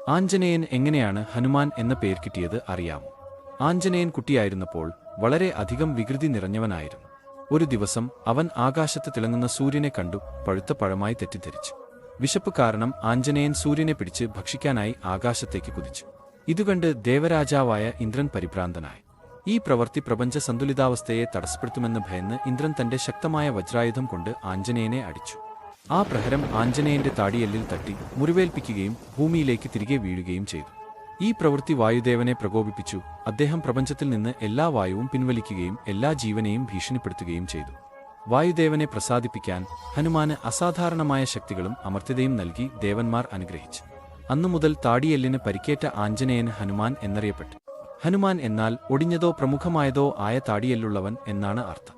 ആഞ്ജനേയൻ എങ്ങനെയാണ് ഹനുമാൻ എന്ന പേർ കിട്ടിയത് അറിയാമോ? ആഞ്ജനേയൻ കുട്ടിയായിരുന്നപ്പോൾ വളരെ അധികം വികൃതി നിറഞ്ഞവനായിരുന്നു. ഒരു ദിവസം അവൻ ആകാശത്ത് തിളങ്ങുന്ന സൂര്യനെ കണ്ടു പഴുത്ത പഴമായി തെറ്റിദ്ധരിച്ചു. വിശപ്പ് കാരണം ആഞ്ജനേയൻ സൂര്യനെ പിടിച്ച് ഭക്ഷിക്കാനായി ആകാശത്തേക്ക് കുതിച്ചു. ഇതുകണ്ട് ദേവരാജാവായ ഇന്ദ്രൻ പരിഭ്രാന്തനായി. ഈ പ്രവൃത്തി പ്രപഞ്ച സന്തുലിതാവസ്ഥയെ തടസ്സപ്പെടുത്തുമെന്ന് ഭയന്ന് ഇന്ദ്രൻ തന്റെ ശക്തമായ വജ്രായുധം കൊണ്ട് ആഞ്ജനേയനെ അടിച്ചു. ആ പ്രഹരം ആഞ്ജനേയന്റെ താടിയെല്ലിൽ തട്ടി മുറിവേൽപ്പിക്കുകയും ഭൂമിയിലേക്ക് തിരികെ വീഴുകയും ചെയ്തു. ഈ പ്രവൃത്തി വായുദേവനെ പ്രകോപിപ്പിച്ചു. അദ്ദേഹം പ്രപഞ്ചത്തിൽ നിന്ന് എല്ലാ വായുവും പിൻവലിക്കുകയും എല്ലാ ജീവനെയും ഭീഷണിപ്പെടുത്തുകയും ചെയ്തു. വായുദേവനെ പ്രസാദിപ്പിക്കാൻ ഹനുമാന് അസാധാരണമായ ശക്തികളും അമർത്യതയും നൽകി ദേവന്മാർ അനുഗ്രഹിച്ചു. അന്നുമുതൽ താടിയെല്ലിന് പരിക്കേറ്റ ആഞ്ജനേയൻ ഹനുമാൻ എന്നറിയപ്പെട്ടു. ഹനുമാൻ എന്നാൽ ഒടിഞ്ഞതോ പ്രമുഖമായതോ ആയ താടിയെല്ലുള്ളവൻ എന്നാണ് അർത്ഥം.